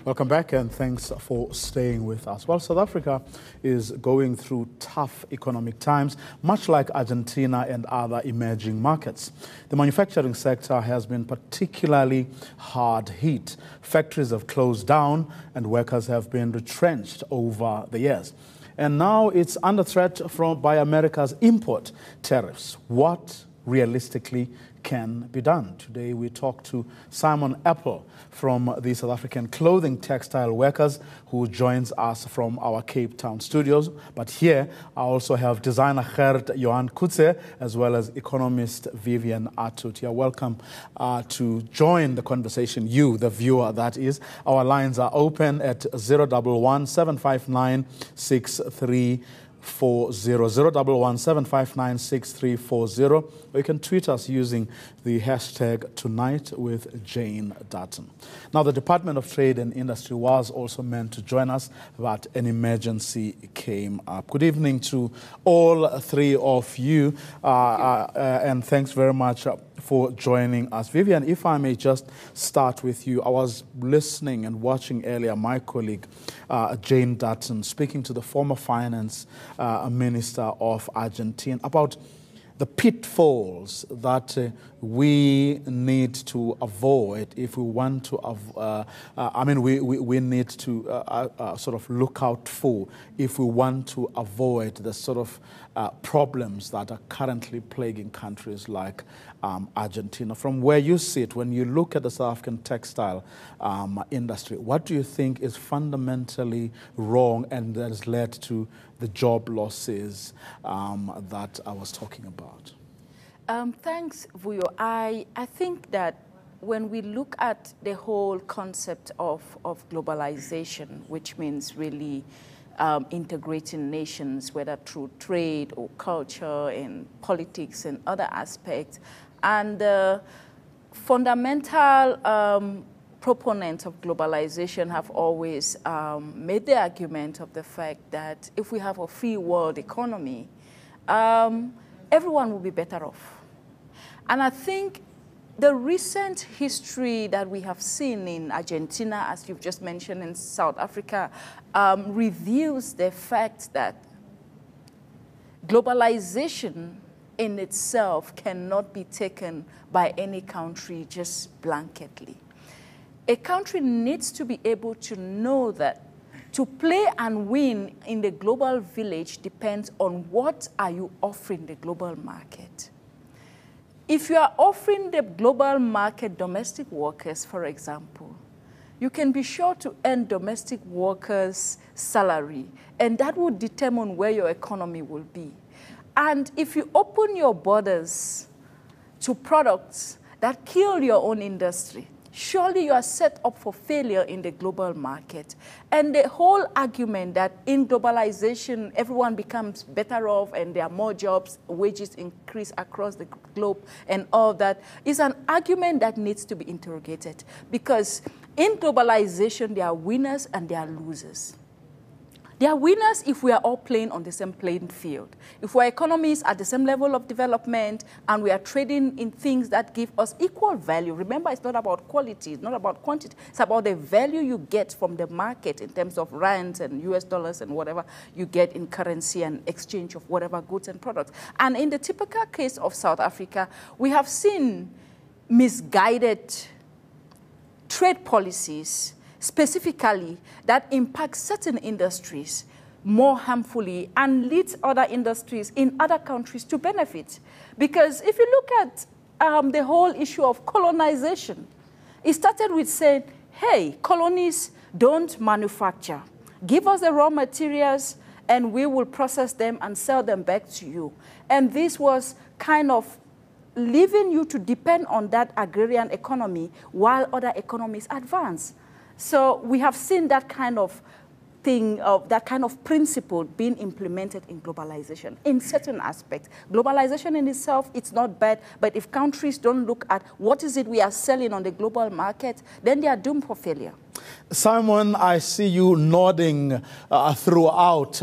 Welcome back and thanks for staying with us. Well, South Africa is going through tough economic times, much like Argentina and other emerging markets. The manufacturing sector has been particularly hard hit. Factories have closed down and workers have been retrenched over the years. And now it's under threat by America's import tariffs. What realistically can be done? Today we talk to Simon Eppel from the South African Clothing Textile Workers, who joins us from our Cape Town studios. But here I also have designer Gert-Johan Coetzee as well as economist Vivian Atud. You're welcome to join the conversation, you, the viewer, that is. Our lines are open at 011 759 6340, 011 759 6340, or you can tweet us using the hashtag #TonightWithJaneDutton. Now, the Department of Trade and Industry was also meant to join us, but an emergency came up. Good evening to all three of you, and thanks very much for joining us. Vivian, if I may just start with you. I was listening and watching earlier my colleague, Jane Dutton, speaking to the former finance minister of Argentina about the pitfalls that we need to avoid if we want to, we need to sort of look out for if we want to avoid the sort of problems that are currently plaguing countries like Argentina. From where you sit, when you look at the South African textile industry, what do you think is fundamentally wrong and that has led to the job losses that I was talking about? Thanks, Vuyo. I think that when we look at the whole concept of globalization, which means really integrating nations, whether through trade or culture and politics and other aspects, and the fundamental proponents of globalization have always made the argument of the fact that if we have a free world economy, everyone will be better off. And I think the recent history that we have seen in Argentina, as you've just mentioned, in South Africa, reveals the fact that globalization in itself cannot be taken by any country just blanketly. A country needs to be able to know that to play and win in the global village depends on what are you offering the global market. If you are offering the global market domestic workers, for example, you can be sure to earn domestic workers' salary, and that will determine where your economy will be. And if you open your borders to products that kill your own industry, surely you are set up for failure in the global market. And the whole argument that in globalization, everyone becomes better off and there are more jobs, wages increase across the globe and all that is an argument that needs to be interrogated. Because in globalization, there are winners and there are losers. They are winners if we are all playing on the same playing field. If our economies are at the same level of development and we are trading in things that give us equal value. Remember, it's not about quality, it's not about quantity. It's about the value you get from the market in terms of rands and US dollars and whatever you get in currency and exchange of whatever goods and products. And in the typical case of South Africa, we have seen misguided trade policies specifically that impact certain industries more harmfully and leads other industries in other countries to benefit. Because if you look at the whole issue of colonization, it started with saying, hey, colonies don't manufacture. Give us the raw materials and we will process them and sell them back to you. And this was kind of leaving you to depend on that agrarian economy while other economies advance. So we have seen that kind of thing, that kind of principle being implemented in globalization in certain aspects. Globalization in itself, it's not bad, but if countries don't look at what is it we are selling on the global market, then they are doomed for failure. Simon, I see you nodding throughout,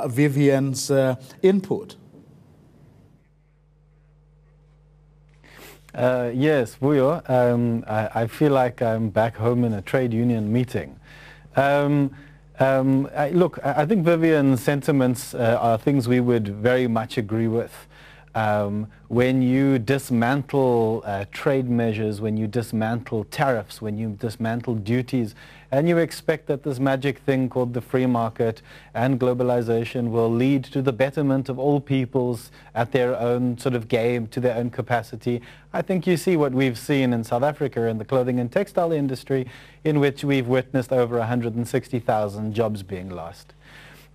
Vivian's input. Yes, Vuyo. I feel like I'm back home in a trade union meeting. Look, I think Vivian's sentiments are things we would very much agree with. When you dismantle trade measures, when you dismantle tariffs, when you dismantle duties, and you expect that this magic thing called the free market and globalization will lead to the betterment of all peoples at their own sort of game, to their own capacity, I think you see what we've seen in South Africa in the clothing and textile industry, in which we've witnessed over 160,000 jobs being lost.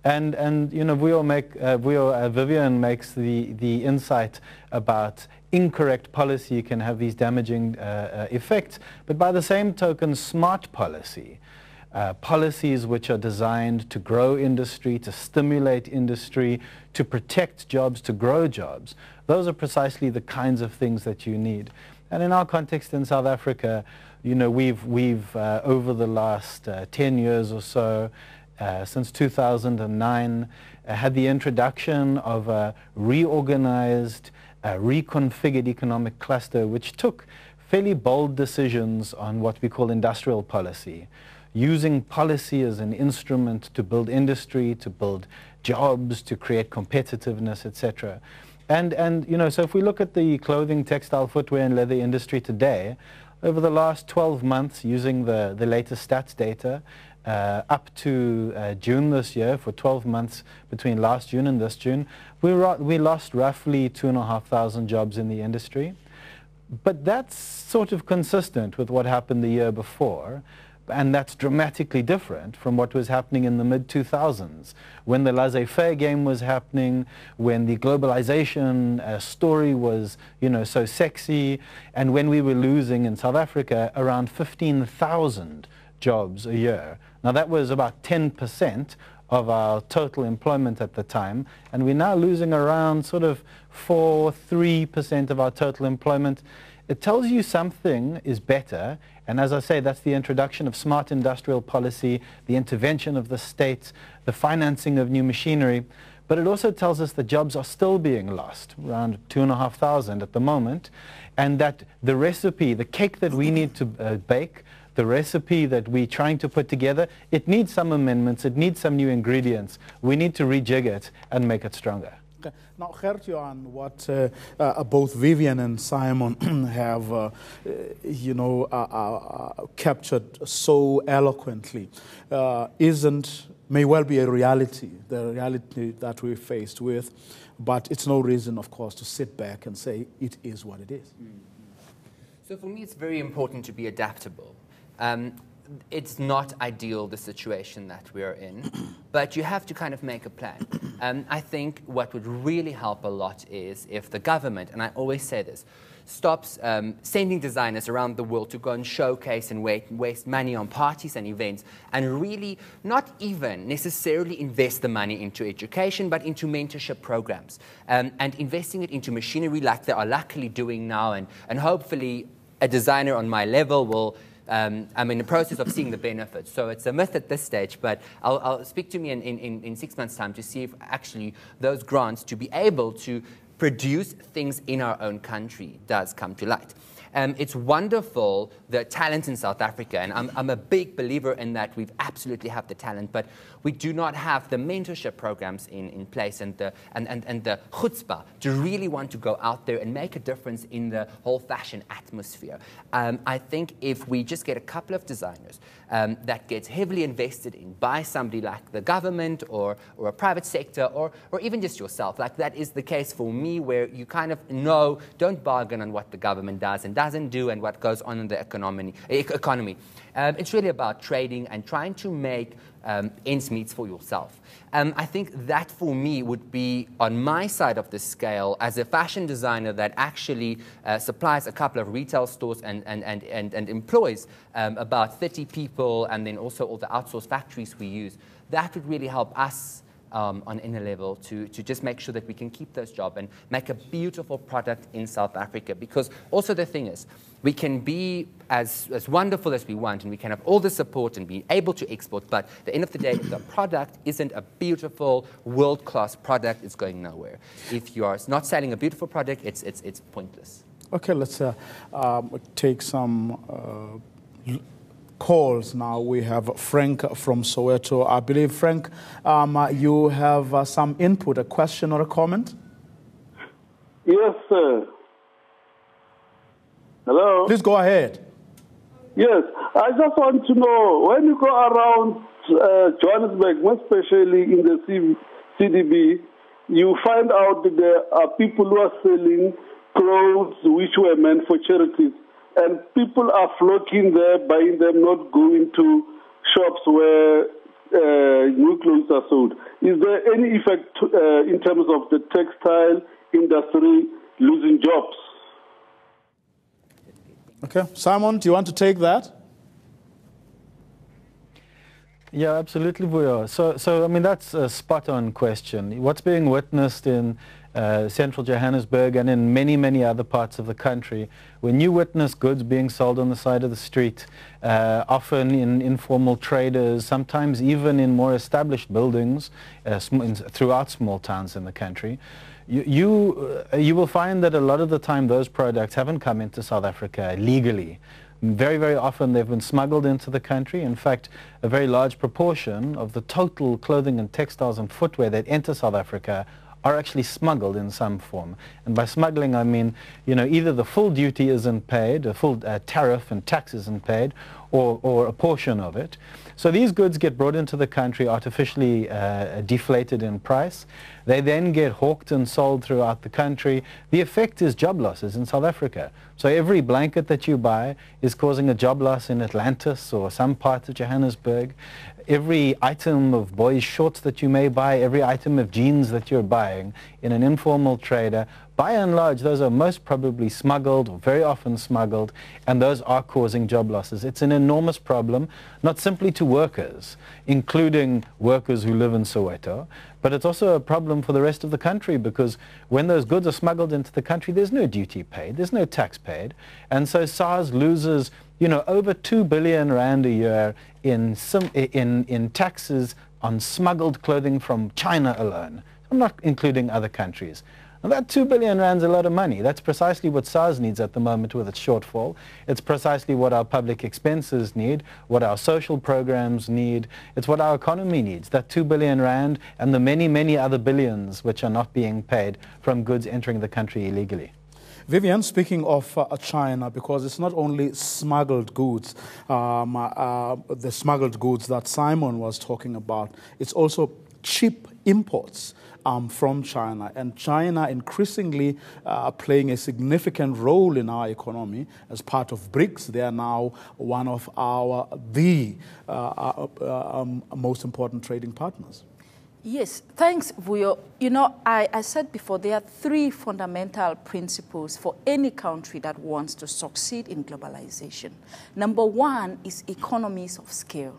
And you know, Vivian makes the insight about incorrect policy can have these damaging effects, but by the same token, smart policy, policies which are designed to grow industry, to stimulate industry, to protect jobs, to grow jobs, those are precisely the kinds of things that you need. And in our context in South Africa, you know, we've over the last 10 years or so, since 2009, had the introduction of a reorganized, reconfigured economic cluster, which took fairly bold decisions on what we call industrial policy, using policy as an instrument to build industry, to build jobs, to create competitiveness, etc. And you know, so if we look at the clothing, textile, footwear, and leather industry today, over the last 12 months, using the latest stats data, up to June this year, for 12 months between last June and this June, we lost roughly 2,500 jobs in the industry. But that's sort of consistent with what happened the year before, and that's dramatically different from what was happening in the mid-2000s, when the laissez-faire game was happening, when the globalization story was, you know, so sexy, and when we were losing in South Africa around 15,000 jobs a year. Now that was about 10% of our total employment at the time, and we're now losing around sort of 3% of our total employment. It tells you something is better, and as I say, that's the introduction of smart industrial policy, the intervention of the state, the financing of new machinery, but it also tells us that jobs are still being lost, around 2,500 at the moment, and that the recipe, the cake that we need to bake, the recipe that we're trying to put together, it needs some amendments, it needs some new ingredients. We need to rejig it and make it stronger. Okay. Now, Gert-Johan, what both Vivian and Simon have, captured so eloquently may well be a reality, the reality that we're faced with, but it's no reason, of course, to sit back and say it is what it is. So for me, it's very important to be adaptable. It's not ideal, the situation that we're in, but you have to kind of make a plan. I think what would really help a lot is if the government, and I always say this, stops sending designers around the world to go and showcase and waste money on parties and events, and really not even necessarily invest the money into education, but into mentorship programs, and investing it into machinery like they are luckily doing now, and hopefully a designer on my level will I'm in the process of seeing the benefits, so it's a myth at this stage, but I'll speak to me in 6 months' time to see if actually those grants to be able to produce things in our own country does come to light. It's wonderful, the talent in South Africa, and I'm a big believer in that. We absolutely have the talent, but we do not have the mentorship programs in place and the chutzpah to really want to go out there and make a difference in the whole fashion atmosphere. I think if we just get a couple of designers that gets heavily invested in by somebody like the government or a private sector or even just yourself, like that is the case for me, where you kind of know, don't bargain on what the government does and doesn't do and what goes on in the economy. It's really about trading and trying to make ends meet for yourself. I think that for me would be on my side of the scale as a fashion designer that actually supplies a couple of retail stores and employs about 30 people, and then also all the outsourced factories we use. That would really help us on inner level to just make sure that we can keep those jobs and make a beautiful product in South Africa. Because also the thing is, we can be as wonderful as we want and we can have all the support and be able to export, but at the end of the day, if the product isn't a beautiful, world-class product, it's going nowhere. If you are not selling a beautiful product, it's pointless. Okay, let's take some calls now. We have Frank from Soweto. I believe, Frank, you have some input, a question or a comment? Yes, sir. Hello? Please go ahead. Yes, I just want to know, when you go around Johannesburg, especially in the CDB, you find out that there are people who are selling clothes which were meant for charities, and people are flocking there, buying them, not going to shops where new clothes are sold. Is there any effect in terms of the textile industry losing jobs? Okay, Simon, do you want to take that? Yeah, absolutely, Vuyo. So I mean, that's a spot-on question. What's being witnessed in central Johannesburg and in many, many other parts of the country, when you witness goods being sold on the side of the street, often in informal traders, sometimes even in more established buildings throughout small towns in the country, you will find that a lot of the time those products haven't come into South Africa legally. Very, very often they've been smuggled into the country. In fact, a very large proportion of the total clothing and textiles and footwear that enter South Africa are actually smuggled in some form. And by smuggling, I mean, either the full duty isn't paid, the full tariff and tax isn't paid, or a portion of it. So these goods get brought into the country, artificially deflated in price. They then get hawked and sold throughout the country. The effect is job losses in South Africa. So every blanket that you buy is causing a job loss in Atlantis or some part of Johannesburg. Every item of boys' shorts that you may buy, every item of jeans that you're buying in an informal trader, by and large, those are most probably smuggled, or very often smuggled, and those are causing job losses. It's an enormous problem, not simply to workers, including workers who live in Soweto, but it's also a problem for the rest of the country, because when those goods are smuggled into the country, there's no duty paid, there's no tax paid, and so SARS loses over 2 billion rand a year in taxes on smuggled clothing from China alone. I'm not including other countries. And that 2 billion rand is a lot of money. That's precisely what SARS needs at the moment with its shortfall. It's precisely what our public expenses need, what our social programs need. It's what our economy needs, that 2 billion rand and the many, many other billions which are not being paid from goods entering the country illegally. Vivian, speaking of China, because it's not only smuggled goods, the smuggled goods that Simon was talking about, it's also cheap imports from China, and China increasingly playing a significant role in our economy as part of BRICS. They are now one of the most important trading partners. Yes, thanks, Vuyo. I said before, there are three fundamental principles for any country that wants to succeed in globalization. Number one is economies of scale.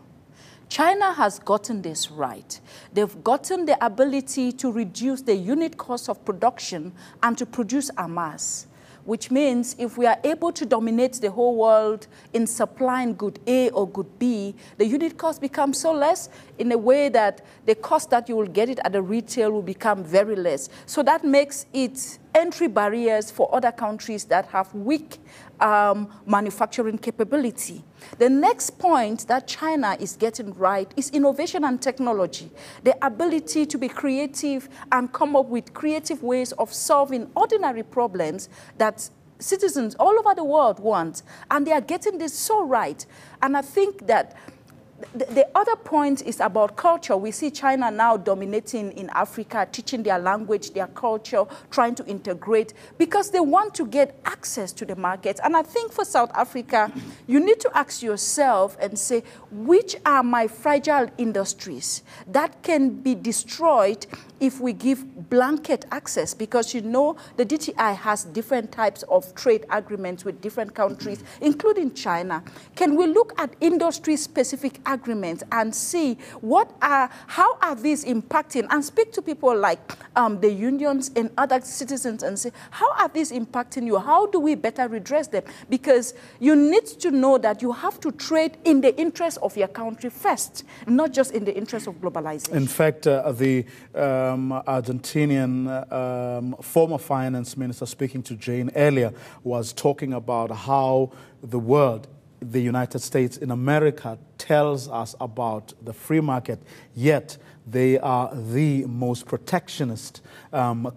China has gotten this right. They've gotten the ability to reduce the unit cost of production and to produce en masse, which means if we are able to dominate the whole world in supplying good A or good B, the unit cost becomes so less in a way that the cost that you will get it at the retail will become very less. So that makes it entry barriers for other countries that have weak manufacturing capability. The next point that China is getting right is innovation and technology. The ability to be creative and come up with creative ways of solving ordinary problems that citizens all over the world want. And they are getting this so right. And I think that the other point is about culture. We see China now dominating in Africa, teaching their language, their culture, trying to integrate, because they want to get access to the market. And I think for South Africa, you need to ask yourself and say, which are my fragile industries that can be destroyed if we give blanket access? Because the DTI has different types of trade agreements with different countries, including China. Can we look at industry-specific agreements and see how are these impacting, and speak to people like the unions and other citizens and say, how are these impacting you? How do we better redress them? Because you need to know that you have to trade in the interest of your country first, not just in the interest of globalization. In fact, the Argentinian former finance minister speaking to Jane earlier was talking about how the world, the United States in America, tells us about the free market, yet they are the most protectionist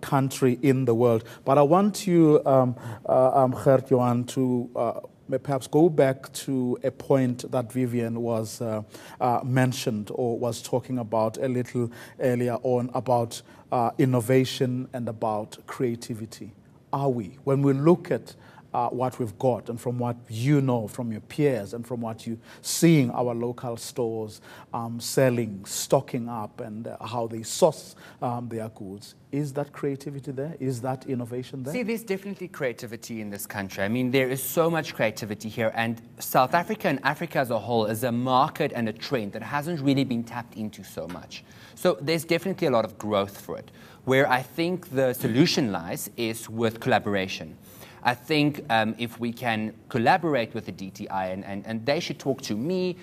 country in the world. But I want you, Gert-Johan, to perhaps go back to a point that Vivian was mentioned or was talking about a little earlier on about innovation and about creativity. Are we, when we look at what we've got, and from what you know from your peers and from what you're seeing our local stores selling, stocking up, and how they source their goods, is that creativity there? Is that innovation there? See, there's definitely creativity in this country. I mean, there is so much creativity here, and South Africa and Africa as a whole is a market and a trend that hasn't really been tapped into so much. So there's definitely a lot of growth for it. Where I think the solution lies is with collaboration. I think if we can collaborate with the DTI, and they should talk to me,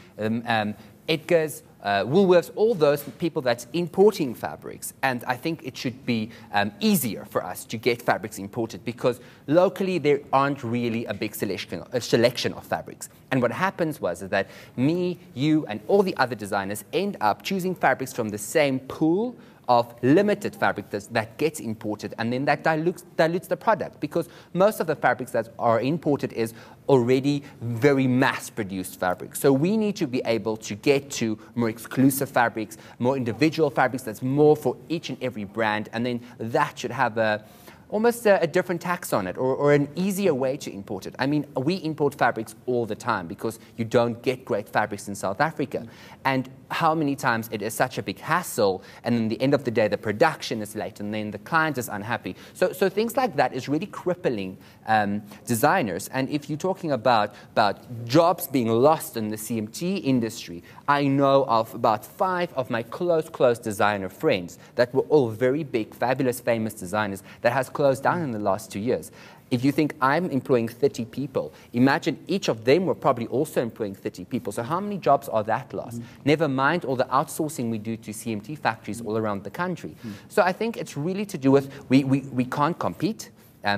Edgar's, Woolworths, all those people that's importing fabrics. And I think it should be easier for us to get fabrics imported, because locally there aren't really a big selection of fabrics. And what happens was that me, you, and all the other designers end up choosing fabrics from the same pool of limited fabric that gets imported, and then that dilutes the product, because most of the fabrics that are imported is already very mass-produced fabric. So we need to be able to get to more exclusive fabrics, more individual fabrics that's more for each and every brand, and then that should have almost a different tax on it, or an easier way to import it. I mean, we import fabrics all the time because you don't get great fabrics in South Africa. And how many times it is such a big hassle, and in the end of the day, the production is late, and then the client is unhappy. So things like that is really crippling designers. And if you're talking about jobs being lost in the CMT industry, I know of about 5 of my close designer friends that were all very big, fabulous, famous designers that has closed down in the last 2 years. If you think I'm employing 30 people, imagine each of them were probably also employing 30 people. So how many jobs are that lost? Never mind all the outsourcing we do to CMT factories all around the country. So I think it's really to do with we can't compete.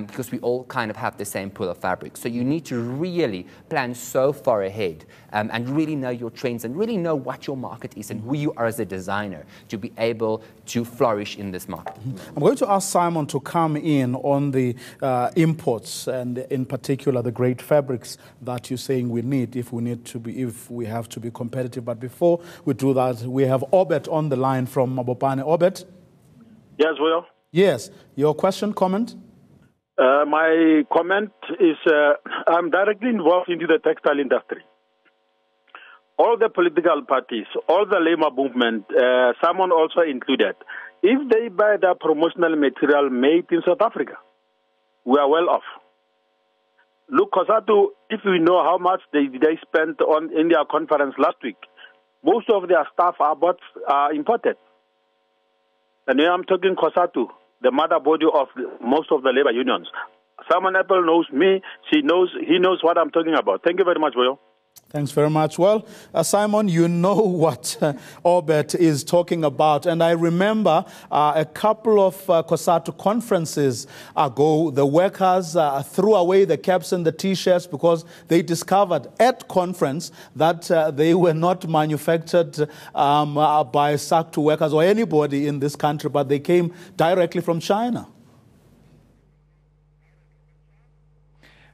Because we all kind of have the same pool of fabric. So you need to really plan so far ahead and really know your trends and really know what your market is and who you are as a designer to be able to flourish in this market. I'm going to ask Simon to come in on the imports, and in particular the great fabrics that you're saying we need if we have to be competitive. But before we do that, we have Obet on the line from Mabopane. Obet? Yes, Vuyo. Yes. Your question, comment? My comment is I'm directly involved into the textile industry. All the political parties, all the labor movement, someone also included, if they buy the promotional material made in South Africa, we are well off. Look, Coetzee, if we know how much they spent in their conference last week, most of their staff are imported. And now I'm talking Coetzee, the mother body of most of the labor unions. Simon Eppel knows me. He knows what I'm talking about. Thank you very much, Vuyo. Thanks very much. Well, Simon, you know what Obet is talking about. And I remember a couple of Coetzee conferences ago, the workers threw away the caps and the T-shirts because they discovered at conference that they were not manufactured by SACTU workers or anybody in this country, but they came directly from China.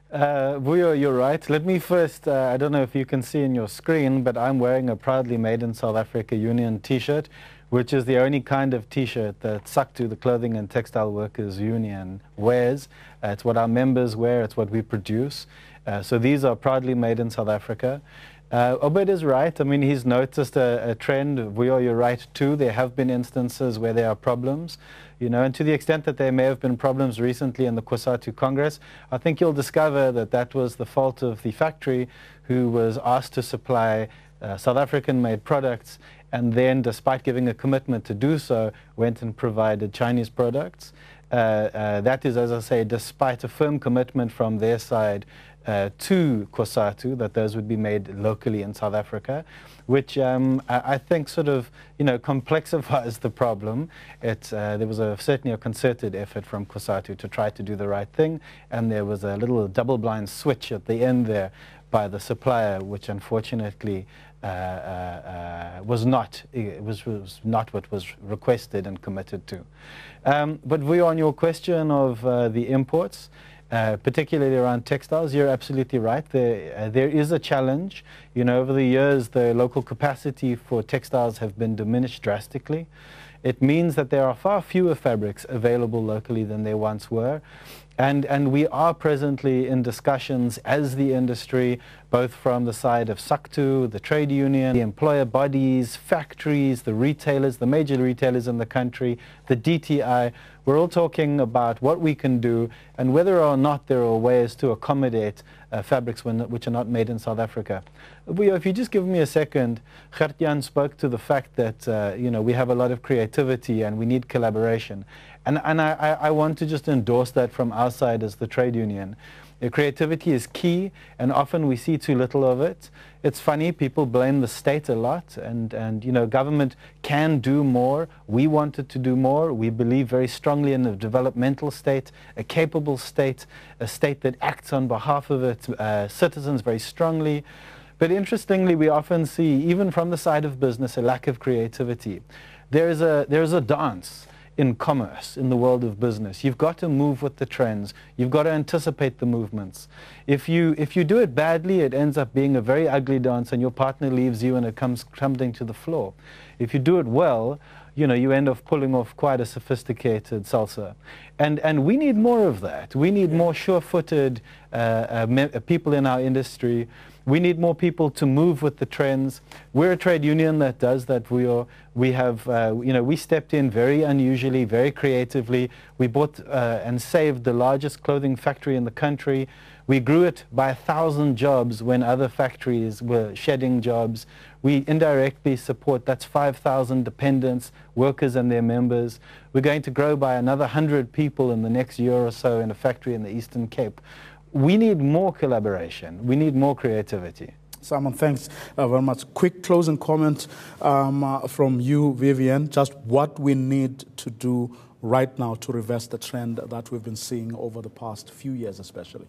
Vuyo, you're right. Let me first, I don't know if you can see in your screen, but I'm wearing a proudly made in South Africa Union T-shirt, which is the only kind of T-shirt that SACTU, the Clothing and Textile Workers Union, wears. It's what our members wear, it's what we produce. So these are proudly made in South Africa. Obed is right. I mean, he's noticed a trend. Vuyo, you're right too. There have been instances where there are problems, you know, and to the extent that there may have been problems recently in the Coetzee Congress, I think you'll discover that that was the fault of the factory who was asked to supply South African-made products, and then, despite giving a commitment to do so, went and provided Chinese products. That is, as I say, despite a firm commitment from their side to Coetzee that those would be made locally in South Africa, which I think sort of, complexifies the problem. There was certainly a concerted effort from Coetzee to try to do the right thing, and there was a little double-blind switch at the end there by the supplier, which unfortunately was not what was requested and committed to. But Vuyo, on your question of the imports, particularly around textiles, you're absolutely right. There is a challenge. Over the years, the local capacity for textiles have been diminished drastically. It means that there are far fewer fabrics available locally than there once were. And we are presently in discussions as the industry, both from the side of SACTU, the trade union, the employer bodies, factories, the retailers, the major retailers in the country, the DTI. We're all talking about what we can do and whether or not there are ways to accommodate fabrics which are not made in South Africa. If you just give me a second, Gert-Johan spoke to the fact that we have a lot of creativity and we need collaboration. And I want to just endorse that from our side as the trade union. Creativity is key, and often we see too little of it. It's funny, people blame the state a lot, and government can do more. We wanted to do more. We believe very strongly in a developmental state, a capable state, a state that acts on behalf of its citizens very strongly. But interestingly, we often see, even from the side of business, a lack of creativity. There is a dance in commerce, in the world of business. You've got to move with the trends. You've got to anticipate the movements. If you do it badly, it ends up being a very ugly dance and your partner leaves you and it comes crumbling to the floor. If you do it well, you end up pulling off quite a sophisticated salsa. And we need more of that. We need more sure-footed people in our industry. We need more people to move with the trends. We're a trade union that does that. We stepped in very unusually, very creatively. We bought and saved the largest clothing factory in the country. We grew it by 1,000 jobs when other factories were shedding jobs. We indirectly support, that's 5,000 dependents, workers and their members. We're going to grow by another 100 people in the next year or so in a factory in the Eastern Cape. We need more collaboration. We need more creativity. Simon, thanks very much. Quick closing comment from you, Vivian, just what we need to do right now to reverse the trend that we've been seeing over the past few years especially.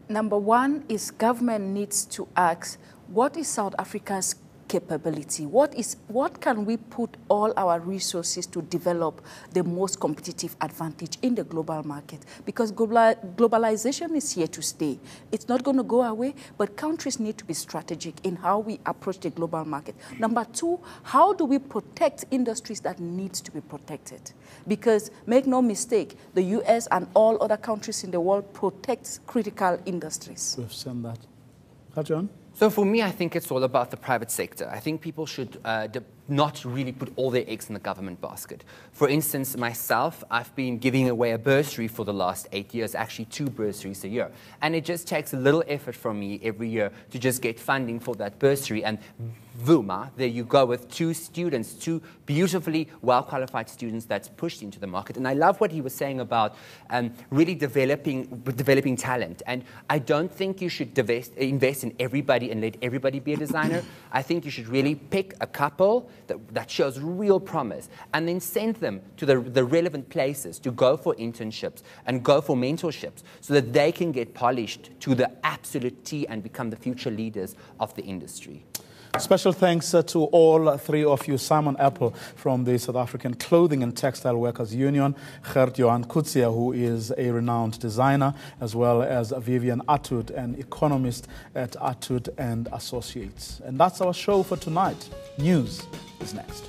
Number one is government needs to ask, what is South Africa's capability? What can we put all our resources to develop the most competitive advantage in the global market? Because globalization is here to stay. It's not going to go away, but countries need to be strategic in how we approach the global market. Number two, how do we protect industries that needs to be protected? Because make no mistake, the US and all other countries in the world protect critical industries. We've seen that. Gert-Johan? So for me, I think it's all about the private sector. I think people should not really put all their eggs in the government basket. For instance, myself, I've been giving away a bursary for the last 8 years, actually 2 bursaries a year. And it just takes a little effort from me every year to just get funding for that bursary. And Vuma, there you go with 2 students, 2 beautifully well-qualified students that's pushed into the market. And I love what he was saying about really developing talent. And I don't think you should invest in everybody and let everybody be a designer. I think you should really pick a couple that shows real promise and then send them to the relevant places to go for internships and go for mentorships so that they can get polished to the absolute T and become the future leaders of the industry. Special thanks to all 3 of you, Simon Eppel from the South African Clothing and Textile Workers Union, Gert-Johan Coetzee, who is a renowned designer, as well as Vivian Atud, an economist at Atud and Associates. And that's our show for tonight. News is next.